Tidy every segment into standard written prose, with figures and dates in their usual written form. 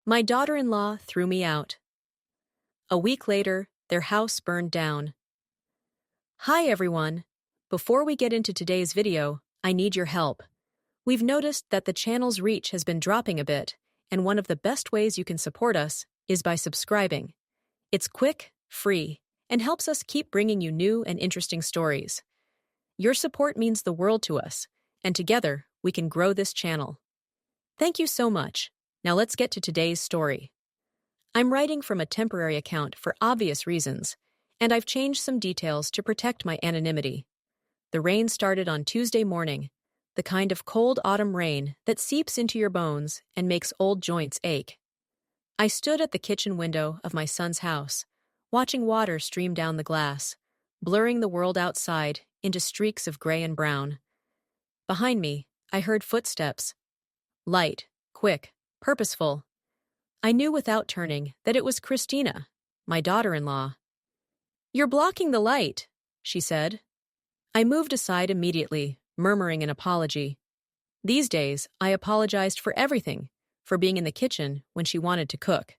My daughter-in-law threw me out. A week later, their house burned down. Hi everyone. Before we get into today's video, I need your help. We've noticed that the channel's reach has been dropping a bit, and one of the best ways you can support us is by subscribing. It's quick, free, and helps us keep bringing you new and interesting stories. Your support means the world to us, and together we can grow this channel. Thank you so much. Now let's get to today's story. I'm writing from a temporary account for obvious reasons, and I've changed some details to protect my anonymity. The rain started on Tuesday morning, the kind of cold autumn rain that seeps into your bones and makes old joints ache. I stood at the kitchen window of my son's house, watching water stream down the glass, blurring the world outside into streaks of gray and brown. Behind me, I heard footsteps. Light, quick, purposeful. I knew without turning that it was Christina, my daughter-in-law. "You're blocking the light," she said. I moved aside immediately, murmuring an apology. These days, I apologized for everything, for being in the kitchen when she wanted to cook,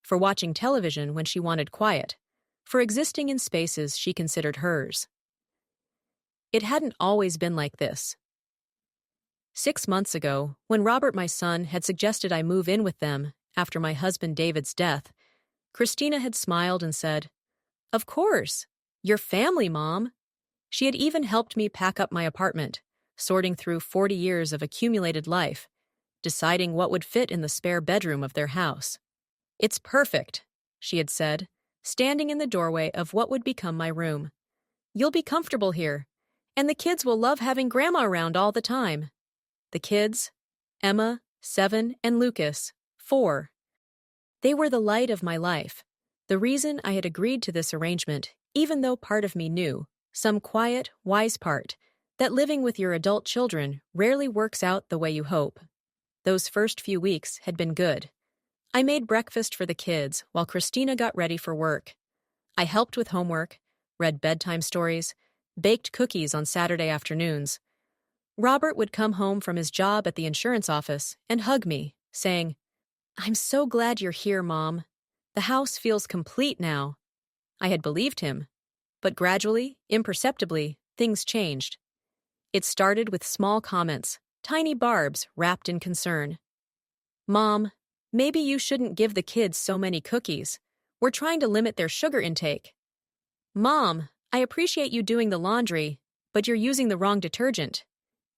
for watching television when she wanted quiet, for existing in spaces she considered hers. It hadn't always been like this. 6 months ago, when Robert, my son, had suggested I move in with them after my husband David's death, Christina had smiled and said, "Of course, your family, Mom." She had even helped me pack up my apartment, sorting through 40 years of accumulated life, deciding what would fit in the spare bedroom of their house. "It's perfect," she had said, standing in the doorway of what would become my room. "You'll be comfortable here, and the kids will love having Grandma around all the time." The kids, Emma, 7, and Lucas, 4. They were the light of my life, the reason I had agreed to this arrangement, even though part of me knew, some quiet, wise part, that living with your adult children rarely works out the way you hope. Those first few weeks had been good. I made breakfast for the kids while Christina got ready for work. I helped with homework, read bedtime stories, baked cookies on Saturday afternoons. Robert would come home from his job at the insurance office and hug me, saying, "I'm so glad you're here, Mom. The house feels complete now." I had believed him, but gradually, imperceptibly, things changed. It started with small comments, tiny barbs wrapped in concern. "Mom, maybe you shouldn't give the kids so many cookies. We're trying to limit their sugar intake." "Mom, I appreciate you doing the laundry, but you're using the wrong detergent.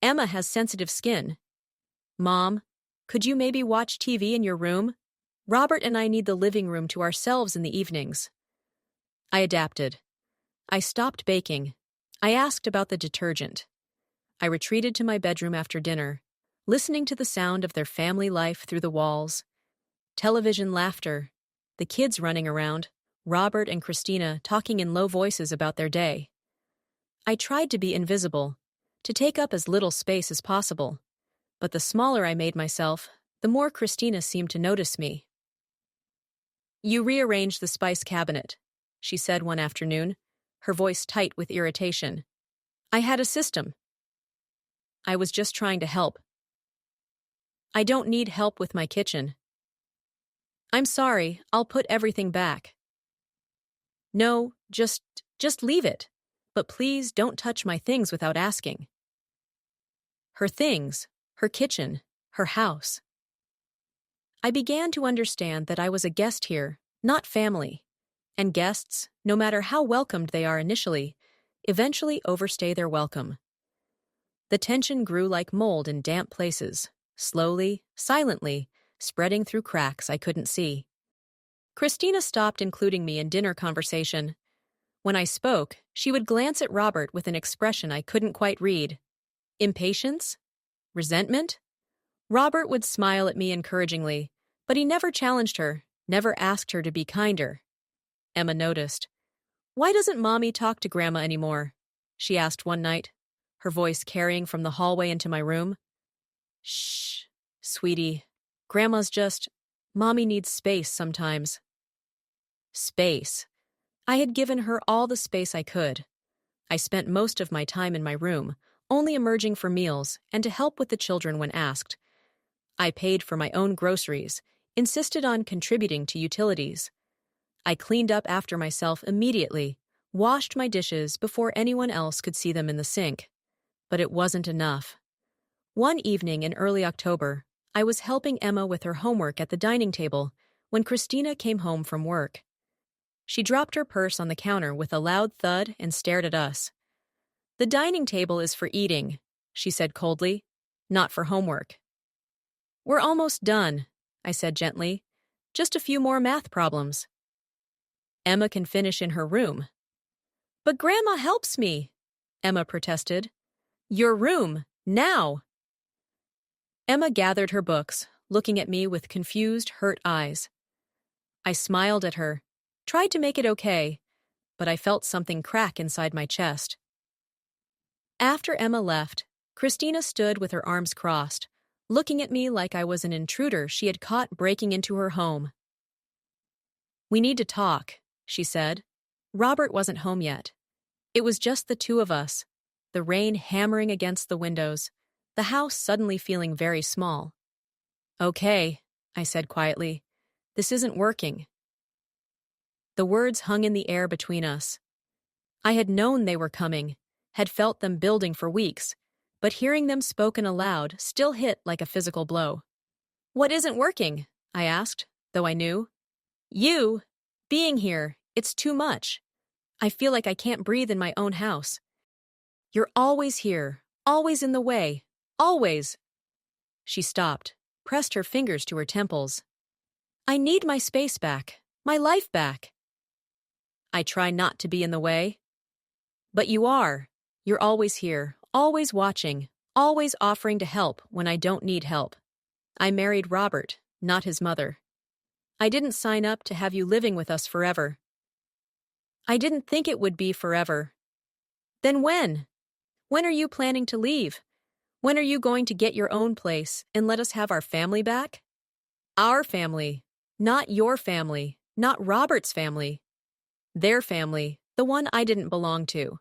Emma has sensitive skin." "Mom, could you maybe watch TV in your room? Robert and I need the living room to ourselves in the evenings." I adapted. I stopped baking. I asked about the detergent. I retreated to my bedroom after dinner, listening to the sound of their family life through the walls. Television laughter, the kids running around, Robert and Christina talking in low voices about their day. I tried to be invisible, to take up as little space as possible, but the smaller I made myself, the more Christina seemed to notice me. "You rearranged the spice cabinet," she said one afternoon, her voice tight with irritation. "I had a system. I was just trying to help." "I don't need help with my kitchen." "I'm sorry, I'll put everything back." "No, just leave it. But please don't touch my things without asking." Her things, her kitchen, her house. I began to understand that I was a guest here, not family. And guests, no matter how welcomed they are initially, eventually overstay their welcome. The tension grew like mold in damp places, slowly, silently, spreading through cracks I couldn't see. Christina stopped including me in dinner conversation. When I spoke, she would glance at Robert with an expression I couldn't quite read. Impatience? Resentment? Robert would smile at me encouragingly, but he never challenged her, never asked her to be kinder. Emma noticed. "Why doesn't Mommy talk to Grandma anymore?" she asked one night, her voice carrying from the hallway into my room. "Shh, sweetie. Grandma's just... Mommy needs space sometimes." Space. I had given her all the space I could. I spent most of my time in my room, only emerging for meals and to help with the children when asked. I paid for my own groceries, insisted on contributing to utilities. I cleaned up after myself immediately, washed my dishes before anyone else could see them in the sink. But it wasn't enough. One evening in early October, I was helping Emma with her homework at the dining table when Christina came home from work. She dropped her purse on the counter with a loud thud and stared at us. "The dining table is for eating," she said coldly, "not for homework." "We're almost done," I said gently. "Just a few more math problems." "Emma can finish in her room." "But Grandma helps me," Emma protested. "Your room, now." Emma gathered her books, looking at me with confused, hurt eyes. I smiled at her, tried to make it okay, but I felt something crack inside my chest. After Emma left, Christina stood with her arms crossed, looking at me like I was an intruder she had caught breaking into her home. "We need to talk," she said. Robert wasn't home yet. It was just the two of us, the rain hammering against the windows, the house suddenly feeling very small. "Okay," I said quietly. "This isn't working." The words hung in the air between us. I had known they were coming, had felt them building for weeks, but hearing them spoken aloud still hit like a physical blow. "What isn't working?" I asked, though I knew. "You. Being here. It's too much. I feel like I can't breathe in my own house. You're always here, always in the way, always." She stopped, pressed her fingers to her temples. "I need my space back, my life back." "I try not to be in the way." "But you are. You're always here, always watching, always offering to help when I don't need help. I married Robert, not his mother. I didn't sign up to have you living with us forever. I didn't think it would be forever." "Then when? When are you planning to leave? When are you going to get your own place and let us have our family back?" "Our family. Not your family, not Robert's family. Their family, the one I didn't belong to."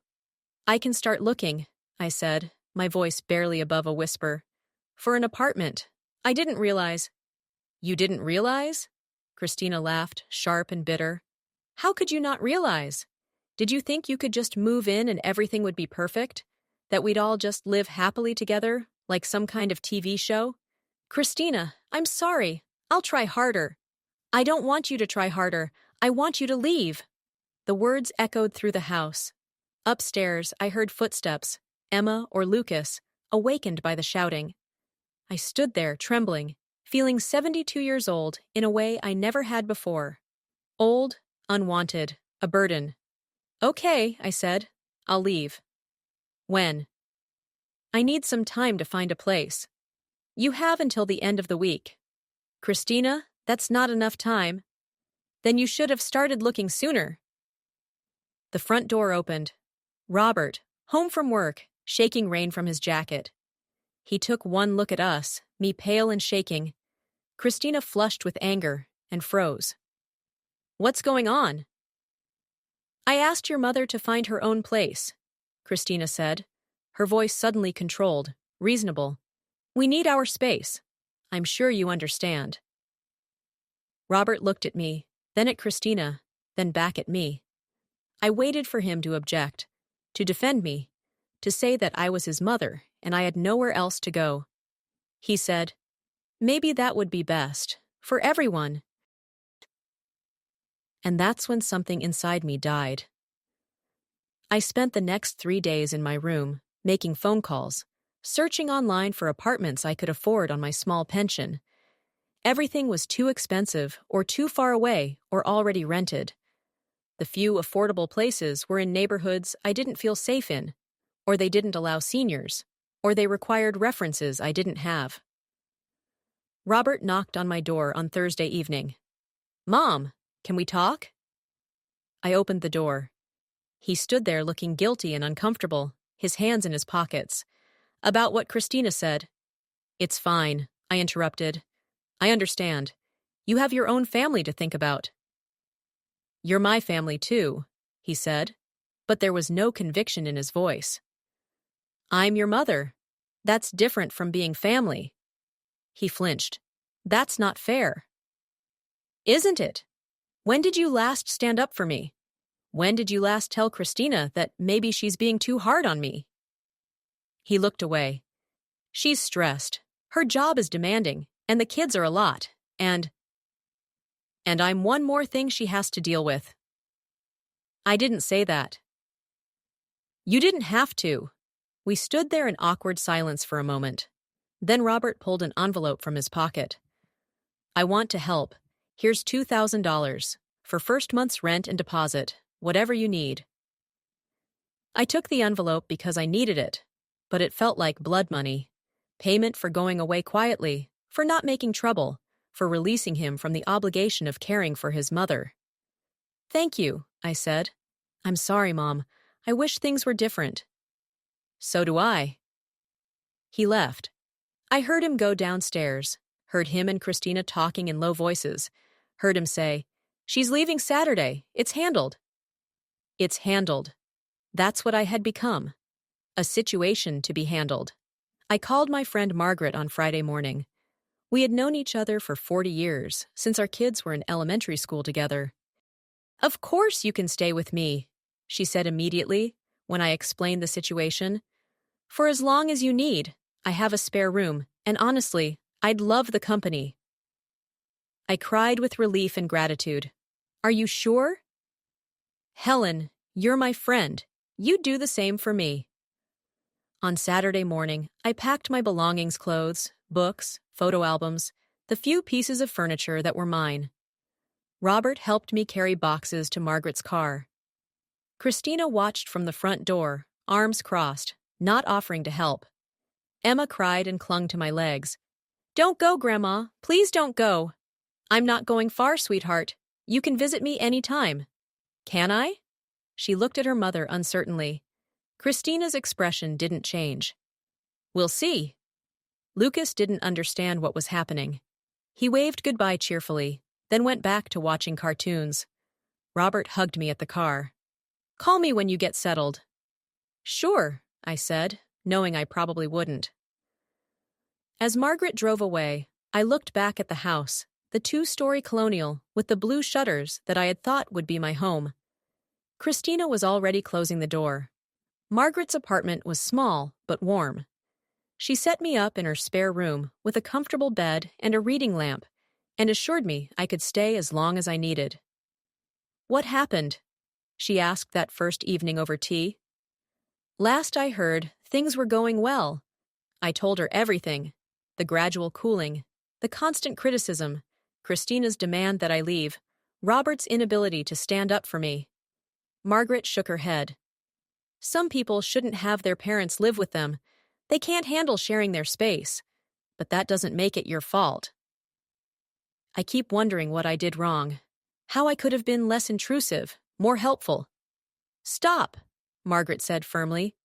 "I can start looking," I said, my voice barely above a whisper. "For an apartment. I didn't realize—" "You didn't realize?" Christina laughed, sharp and bitter. "How could you not realize? Did you think you could just move in and everything would be perfect? That we'd all just live happily together, like some kind of TV show? Christina, I'm sorry. I'll try harder." "I don't want you to try harder. I want you to leave." The words echoed through the house. Upstairs, I heard footsteps, Emma or Lucas, awakened by the shouting. I stood there, trembling, feeling 72 years old in a way I never had before. Old, unwanted, a burden. "Okay," I said. "I'll leave." "When?" "I need some time to find a place." "You have until the end of the week." "Christina, that's not enough time." "Then you should have started looking sooner." The front door opened. Robert, home from work, shaking rain from his jacket. He took one look at us, me pale and shaking. Christina flushed with anger and froze. "What's going on?" "I asked your mother to find her own place," Christina said, her voice suddenly controlled, reasonable. "We need our space. I'm sure you understand." Robert looked at me, then at Christina, then back at me. I waited for him to object, to defend me, to say that I was his mother and I had nowhere else to go. He said, "Maybe that would be best, for everyone." And that's when something inside me died. I spent the next 3 days in my room, making phone calls, searching online for apartments I could afford on my small pension. Everything was too expensive or too far away or already rented. The few affordable places were in neighborhoods I didn't feel safe in, or they didn't allow seniors, or they required references I didn't have. Robert knocked on my door on Thursday evening. "Mom, can we talk?" I opened the door. He stood there looking guilty and uncomfortable, his hands in his pockets. "About what Christina said." "It's fine," I interrupted. "I understand. You have your own family to think about." "You're my family too," he said, but there was no conviction in his voice. "I'm your mother. That's different from being family." He flinched. "That's not fair." Isn't it? When did you last stand up for me? When did you last tell Christina that maybe she's being too hard on me? He looked away. She's stressed. Her job is demanding, and the kids are a lot, and I'm one more thing she has to deal with. I didn't say that. You didn't have to. We stood there in awkward silence for a moment. Then Robert pulled an envelope from his pocket. I want to help. Here's $2,000 for first month's rent and deposit, whatever you need. I took the envelope because I needed it, but it felt like blood money. Payment for going away quietly, for not making trouble, for releasing him from the obligation of caring for his mother. Thank you, I said. I'm sorry, Mom. I wish things were different. So do I. He left. I heard him go downstairs, heard him and Christina talking in low voices, heard him say, "She's leaving Saturday. It's handled." It's handled. That's what I had become. A situation to be handled. I called my friend Margaret on Friday morning. We had known each other for 40 years, since our kids were in elementary school together. Of course you can stay with me, she said immediately when I explained the situation. For as long as you need, I have a spare room, and honestly, I'd love the company. I cried with relief and gratitude. Are you sure? Helen, you're my friend. You'd do the same for me. On Saturday morning, I packed my belongings, clothes, books, photo albums, the few pieces of furniture that were mine. Robert helped me carry boxes to Margaret's car. Christina watched from the front door, arms crossed, not offering to help. Emma cried and clung to my legs. Don't go, Grandma. Please don't go. I'm not going far, sweetheart. You can visit me any time. Can I? She looked at her mother uncertainly. Christina's expression didn't change. We'll see. Lucas didn't understand what was happening. He waved goodbye cheerfully, then went back to watching cartoons. Robert hugged me at the car. Call me when you get settled. Sure, I said, knowing I probably wouldn't. As Margaret drove away, I looked back at the house, the two-story colonial with the blue shutters that I had thought would be my home. Christina was already closing the door. Margaret's apartment was small but warm. She set me up in her spare room with a comfortable bed and a reading lamp, and assured me I could stay as long as I needed. What happened? She asked that first evening over tea. Last I heard, things were going well. I told her everything. The gradual cooling, the constant criticism, Christina's demand that I leave, Robert's inability to stand up for me. Margaret shook her head. Some people shouldn't have their parents live with them. They can't handle sharing their space. But that doesn't make it your fault. I keep wondering what I did wrong. How I could have been less intrusive, more helpful. Stop, Margaret said firmly.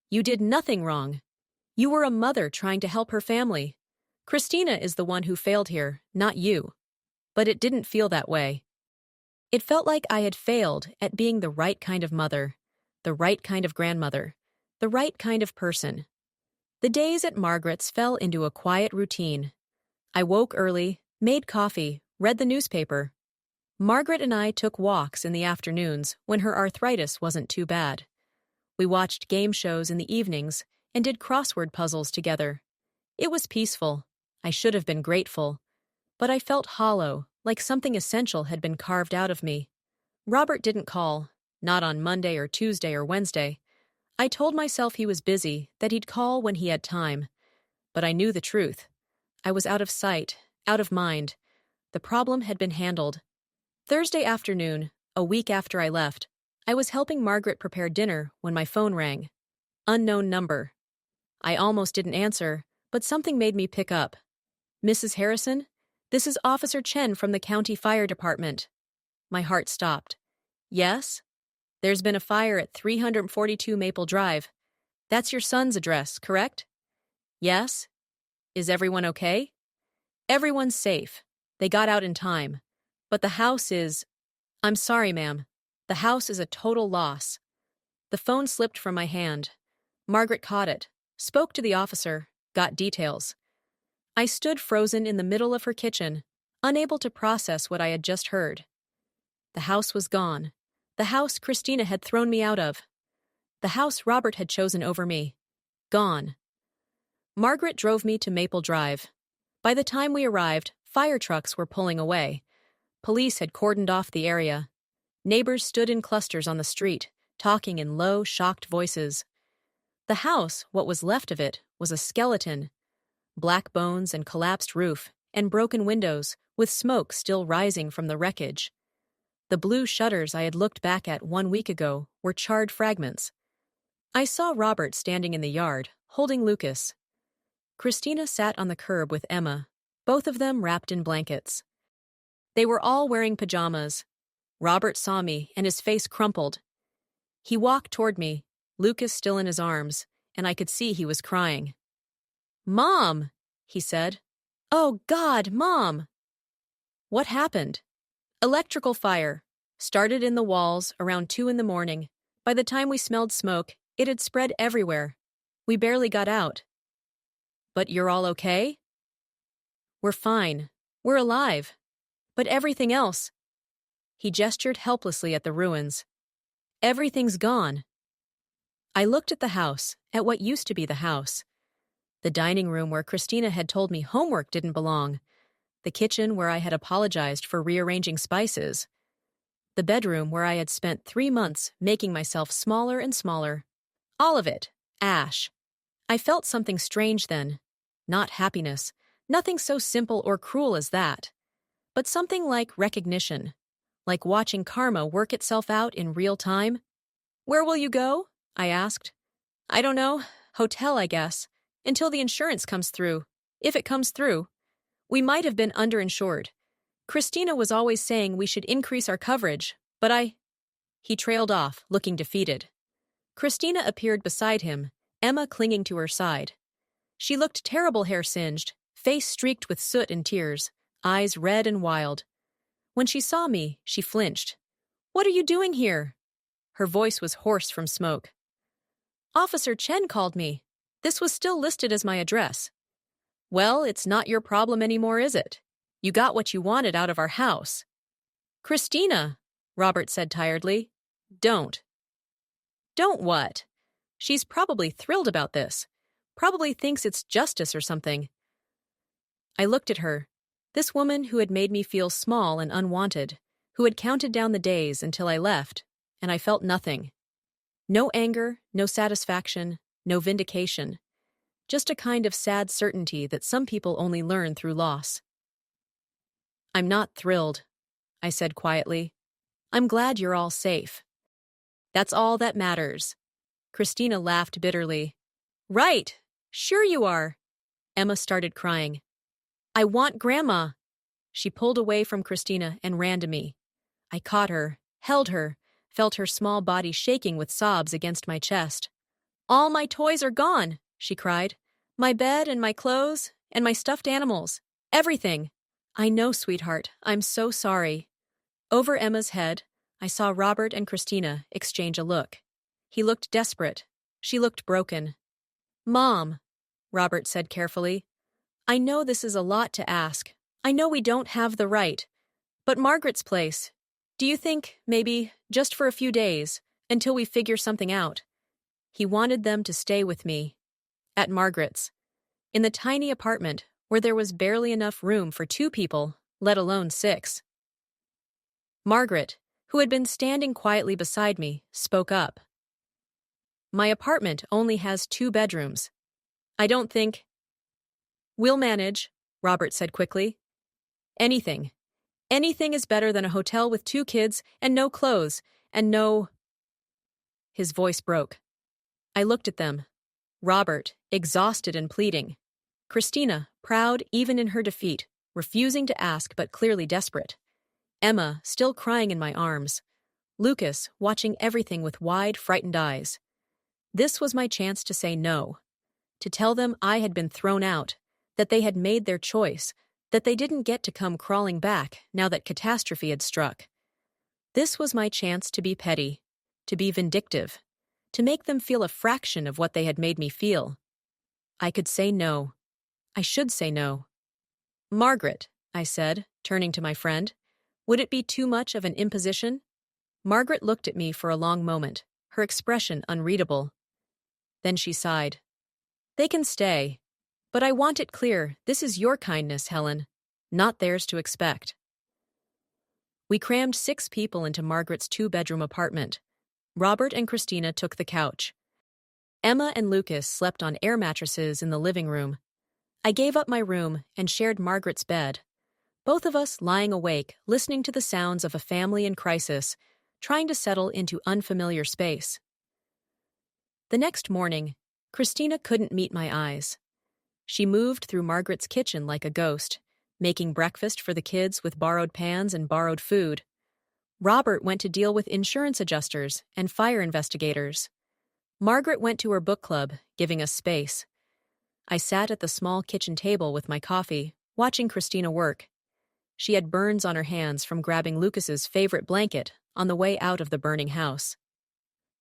You did nothing wrong. You were a mother trying to help her family. Christina is the one who failed here, not you. But it didn't feel that way. It felt like I had failed at being the right kind of mother, the right kind of grandmother, the right kind of person. The days at Margaret's fell into a quiet routine. I woke early, made coffee, read the newspaper. Margaret and I took walks in the afternoons when her arthritis wasn't too bad. We watched game shows in the evenings and did crossword puzzles together. It was peaceful. I should have been grateful. But I felt hollow, like something essential had been carved out of me. Robert didn't call, not on Monday or Tuesday or Wednesday. I told myself he was busy, that he'd call when he had time. But I knew the truth. I was out of sight, out of mind. The problem had been handled. Thursday afternoon, a week after I left, I was helping Margaret prepare dinner when my phone rang. Unknown number. I almost didn't answer, but something made me pick up. Mrs. Harrison? This is Officer Chen from the County Fire Department. My heart stopped. Yes? There's been a fire at 342 Maple Drive. That's your son's address, correct? Yes? Is everyone okay? Everyone's safe. They got out in time. But the house is... I'm sorry, ma'am. The house is a total loss. The phone slipped from my hand. Margaret caught it, spoke to the officer, got details. I stood frozen in the middle of her kitchen, unable to process what I had just heard. The house was gone. The house Christina had thrown me out of. The house Robert had chosen over me. Gone. Margaret drove me to Maple Drive. By the time we arrived, fire trucks were pulling away. Police had cordoned off the area. Neighbors stood in clusters on the street, talking in low, shocked voices. The house, what was left of it, was a skeleton. Black bones and collapsed roof, and broken windows, with smoke still rising from the wreckage. The blue shutters I had looked back at 1 week ago were charred fragments. I saw Robert standing in the yard, holding Lucas. Christina sat on the curb with Emma, both of them wrapped in blankets. They were all wearing pajamas. Robert saw me, and his face crumpled. He walked toward me, Lucas still in his arms, and I could see he was crying. "Mom!" he said. "Oh, God, Mom!" What happened? Electrical fire. Started in the walls around 2 a.m. By the time we smelled smoke, it had spread everywhere. We barely got out. But you're all okay? We're fine. We're alive. But everything else. He gestured helplessly at the ruins. Everything's gone. I looked at the house, at what used to be the house. The dining room where Christina had told me homework didn't belong. The kitchen where I had apologized for rearranging spices. The bedroom where I had spent 3 months making myself smaller and smaller. All of it, ash. I felt something strange then. Not happiness, nothing so simple or cruel as that. But something like recognition, like watching karma work itself out in real time. "Where will you go?" I asked. "I don't know. Hotel, I guess. Until the insurance comes through. If it comes through. We might have been underinsured. Christina was always saying we should increase our coverage, but He trailed off, looking defeated. Christina appeared beside him, Emma clinging to her side. She looked terrible, hair singed, face streaked with soot and tears, eyes red and wild. When she saw me, she flinched. "What are you doing here?" Her voice was hoarse from smoke. "Officer Chen called me. This was still listed as my address." "Well, it's not your problem anymore, is it? You got what you wanted out of our house." "Christina," Robert said tiredly. Don't. Don't what? She's probably thrilled about this. Probably thinks it's justice or something." I looked at her, this woman who had made me feel small and unwanted, who had counted down the days until I left, and I felt nothing. No anger, no satisfaction, no vindication. Just a kind of sad certainty that some people only learn through loss. "I'm not thrilled," I said quietly. "I'm glad you're all safe." "That's all that matters." Christina laughed bitterly. "Right! Sure you are." Emma started crying. "I want Grandma." She pulled away from Christina and ran to me. I caught her, held her, felt her small body shaking with sobs against my chest. "All my toys are gone," she cried. "My bed and my clothes and my stuffed animals. Everything." "I know, sweetheart. I'm so sorry." Over Emma's head, I saw Robert and Christina exchange a look. He looked desperate. She looked broken. "Mom," Robert said carefully, "I know this is a lot to ask. I know we don't have the right. But Margaret's place, do you think, maybe, just for a few days, until we figure something out?" He wanted them to stay with me. At Margaret's. In the tiny apartment where there was barely enough room for 2 people, let alone 6. Margaret, who had been standing quietly beside me, spoke up. "My apartment only has 2 bedrooms. I don't think—" "We'll manage," Robert said quickly. "Anything. Anything is better than a hotel with 2 kids and no clothes and no—" His voice broke. I looked at them. Robert, exhausted and pleading. Christina, proud even in her defeat, refusing to ask but clearly desperate. Emma, still crying in my arms. Lucas, watching everything with wide, frightened eyes. This was my chance to say no. To tell them I had been thrown out, that they had made their choice, that they didn't get to come crawling back now that catastrophe had struck. This was my chance to be petty, to be vindictive, to make them feel a fraction of what they had made me feel. I could say no. I should say no. "Margaret," I said, turning to my friend. Would it be too much of an imposition? Margaret looked at me for a long moment, her expression unreadable. Then she sighed. They can stay. But I want it clear, this is your kindness, Helen, not theirs to expect. We crammed 6 people into Margaret's 2-bedroom apartment. Robert and Christina took the couch. Emma and Lucas slept on air mattresses in the living room. I gave up my room and shared Margaret's bed, both of us lying awake, listening to the sounds of a family in crisis, trying to settle into unfamiliar space. The next morning, Christina couldn't meet my eyes. She moved through Margaret's kitchen like a ghost, making breakfast for the kids with borrowed pans and borrowed food. Robert went to deal with insurance adjusters and fire investigators. Margaret went to her book club, giving us space. I sat at the small kitchen table with my coffee, watching Christina work. She had burns on her hands from grabbing Lucas's favorite blanket on the way out of the burning house.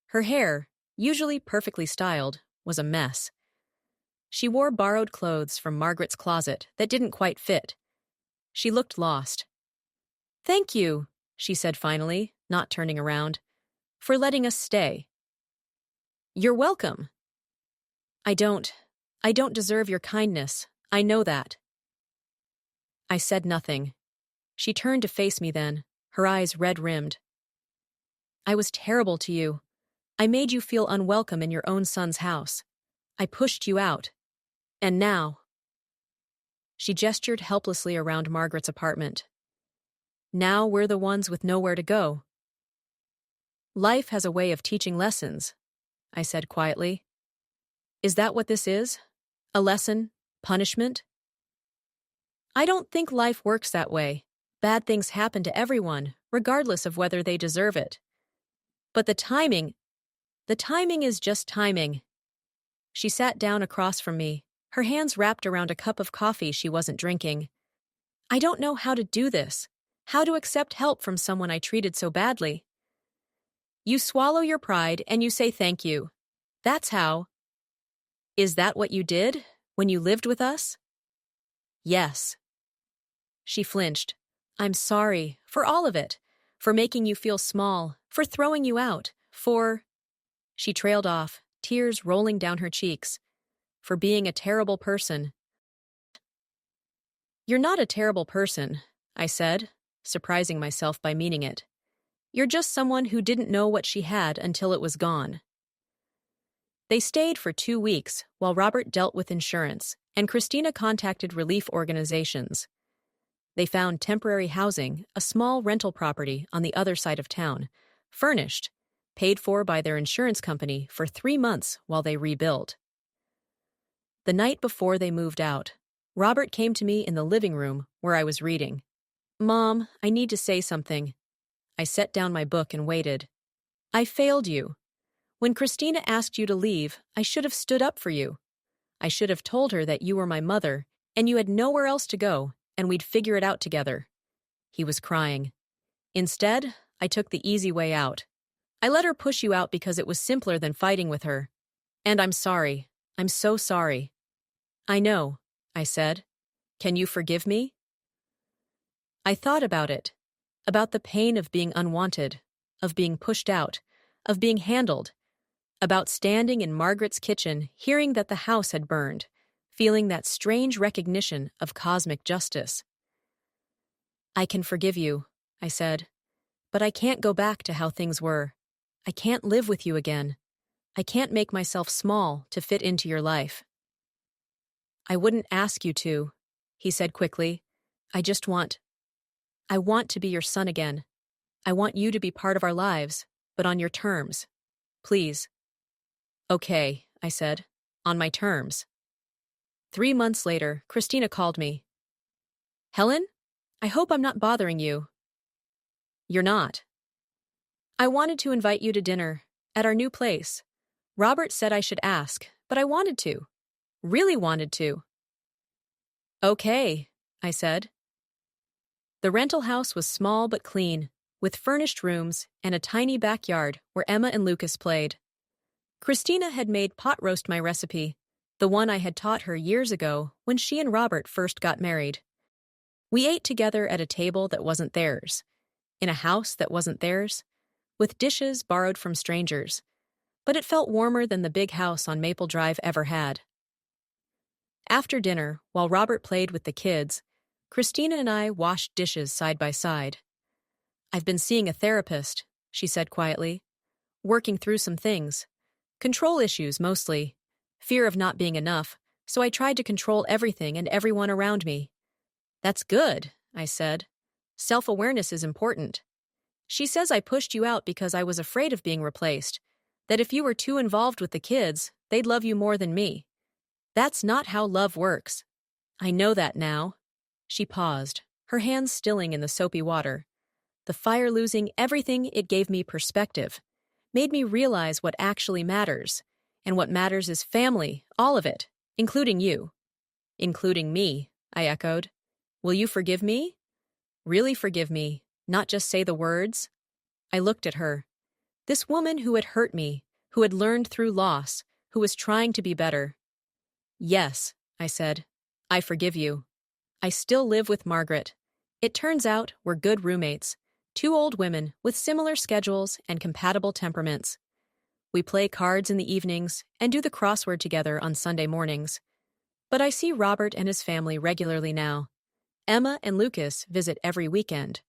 Her hair, usually perfectly styled, was a mess. She wore borrowed clothes from Margaret's closet that didn't quite fit. She looked lost. "Thank you," she said finally, not turning around, "for letting us stay." "You're welcome." I don't deserve your kindness. I know that." I said nothing. She turned to face me then, her eyes red-rimmed. "I was terrible to you. I made you feel unwelcome in your own son's house. I pushed you out. And now—" She gestured helplessly around Margaret's apartment. "Now we're the ones with nowhere to go." "Life has a way of teaching lessons," I said quietly. "Is that what this is? A lesson? Punishment?" "I don't think life works that way. Bad things happen to everyone, regardless of whether they deserve it. But the timing is just timing." She sat down across from me, her hands wrapped around a cup of coffee she wasn't drinking. "I don't know how to do this, how to accept help from someone I treated so badly." "You swallow your pride and you say thank you. That's how." "Is that what you did when you lived with us?" "Yes." She flinched. "I'm sorry, for all of it. For making you feel small, for throwing you out, for—" She trailed off, tears rolling down her cheeks. "For being a terrible person." "You're not a terrible person," I said, surprising myself by meaning it. "You're just someone who didn't know what she had until it was gone." They stayed for 2 weeks while Robert dealt with insurance, and Christina contacted relief organizations. They found temporary housing, a small rental property on the other side of town, furnished, paid for by their insurance company for 3 months while they rebuilt. The night before they moved out, Robert came to me in the living room where I was reading. "Mom, I need to say something." I set down my book and waited. "I failed you. When Christina asked you to leave, I should have stood up for you. I should have told her that you were my mother, and you had nowhere else to go, and we'd figure it out together." He was crying. "Instead, I took the easy way out. I let her push you out because it was simpler than fighting with her. And I'm sorry. I'm so sorry." "I know," I said. "Can you forgive me?" I thought about it, about the pain of being unwanted, of being pushed out, of being handled, about standing in Margaret's kitchen, hearing that the house had burned, feeling that strange recognition of cosmic justice. "I can forgive you," I said, "but I can't go back to how things were. I can't live with you again. I can't make myself small to fit into your life." "I wouldn't ask you to," he said quickly. I want to be your son again. I want you to be part of our lives, but on your terms. Please." "Okay," I said, "on my terms." 3 months later, Christina called me. "Helen, I hope I'm not bothering you." "You're not." "I wanted to invite you to dinner, at our new place. Robert said I should ask, but I wanted to. Really wanted to." "Okay," I said. The rental house was small but clean, with furnished rooms and a tiny backyard where Emma and Lucas played. Christina had made pot roast my recipe, the one I had taught her years ago when she and Robert first got married. We ate together at a table that wasn't theirs, in a house that wasn't theirs, with dishes borrowed from strangers, but it felt warmer than the big house on Maple Drive ever had. After dinner, while Robert played with the kids, Christina and I washed dishes side by side. "I've been seeing a therapist," she said quietly, "working through some things. Control issues, mostly. Fear of not being enough, so I tried to control everything and everyone around me." "That's good," I said. "Self-awareness is important." "She says I pushed you out because I was afraid of being replaced, that if you were too involved with the kids, they'd love you more than me. That's not how love works." "I know that now." She paused, her hands stilling in the soapy water. The fire losing everything it gave me perspective, made me realize what actually matters. And what matters is family, all of it, including you. "Including me," I echoed. "Will you forgive me? Really forgive me, not just say the words?" I looked at her. This woman who had hurt me, who had learned through loss, who was trying to be better. "Yes," I said. "I forgive you. I still live with Margaret. It turns out we're good roommates, two old women with similar schedules and compatible temperaments. We play cards in the evenings and do the crossword together on Sunday mornings. But I see Robert and his family regularly now. Emma and Lucas visit every weekend.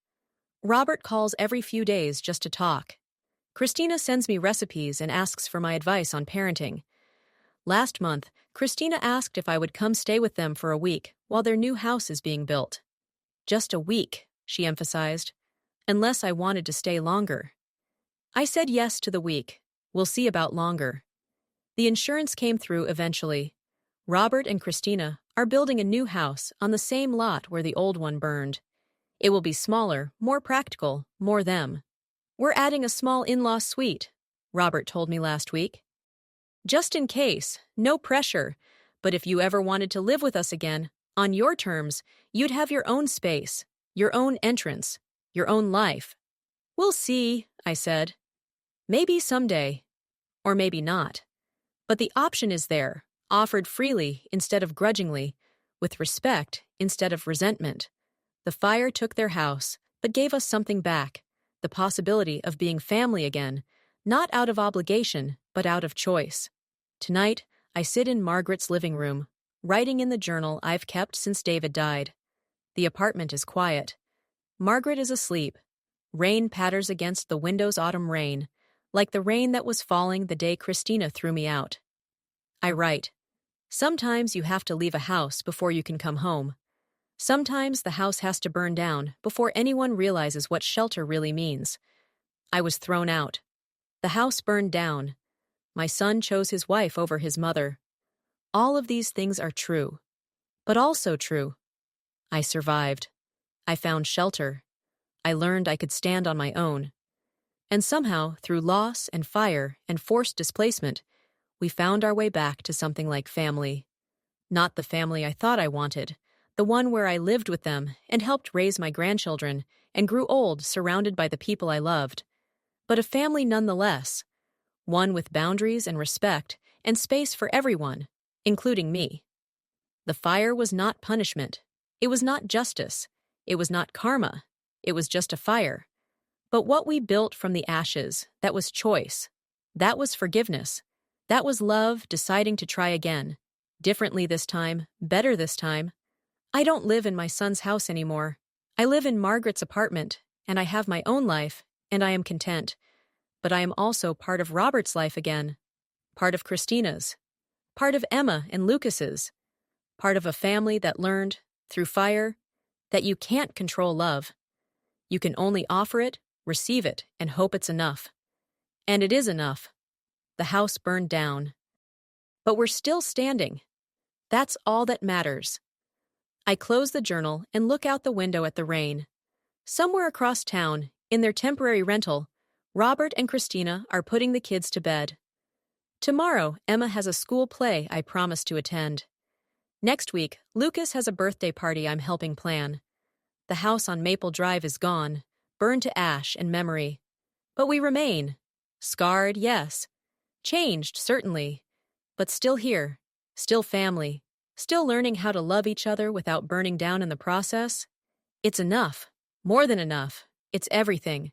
Robert calls every few days just to talk. Christina sends me recipes and asks for my advice on parenting. Last month, Christina asked if I would come stay with them for a week while their new house is being built. "Just a week," she emphasized, "unless I wanted to stay longer." I said yes to the week. We'll see about longer. The insurance came through eventually. Robert and Christina are building a new house on the same lot where the old one burned. It will be smaller, more practical, more them. "We're adding a small in-law suite," Robert told me last week. "Just in case, no pressure, but if you ever wanted to live with us again, on your terms, you'd have your own space, your own entrance, your own life." "We'll see," I said. "Maybe someday. Or maybe not. But the option is there, offered freely instead of grudgingly, with respect instead of resentment. The fire took their house, but gave us something back, the possibility of being family again, not out of obligation, but out of choice. Tonight, I sit in Margaret's living room, writing in the journal I've kept since David died. The apartment is quiet. Margaret is asleep. Rain patters against the window's autumn rain, like the rain that was falling the day Christina threw me out. I write. Sometimes you have to leave a house before you can come home. Sometimes the house has to burn down before anyone realizes what shelter really means. I was thrown out. The house burned down. My son chose his wife over his mother. All of these things are true. But also true. I survived. I found shelter. I learned I could stand on my own. And somehow, through loss and fire and forced displacement, we found our way back to something like family. Not the family I thought I wanted, the one where I lived with them and helped raise my grandchildren and grew old surrounded by the people I loved, but a family nonetheless, one with boundaries and respect and space for everyone, including me. The fire was not punishment. It was not justice. It was not karma. It was just a fire. But what we built from the ashes, that was choice. That was forgiveness. That was love deciding to try again. Differently this time, better this time. I don't live in my son's house anymore. I live in Margaret's apartment, and I have my own life, and I am content. But I am also part of Robert's life again. Part of Christina's. Part of Emma and Lucas's. Part of a family that learned, through fire, that you can't control love. You can only offer it, receive it, and hope it's enough. And it is enough. The house burned down. But we're still standing. That's all that matters. I close the journal and look out the window at the rain. Somewhere across town, in their temporary rental, Robert and Christina are putting the kids to bed. Tomorrow, Emma has a school play I promised to attend. Next week, Lucas has a birthday party I'm helping plan. The house on Maple Drive is gone, burned to ash and memory. But we remain. Scarred, yes. Changed, certainly. But still here. Still family. Still learning how to love each other without burning down in the process. It's enough. More than enough. It's everything.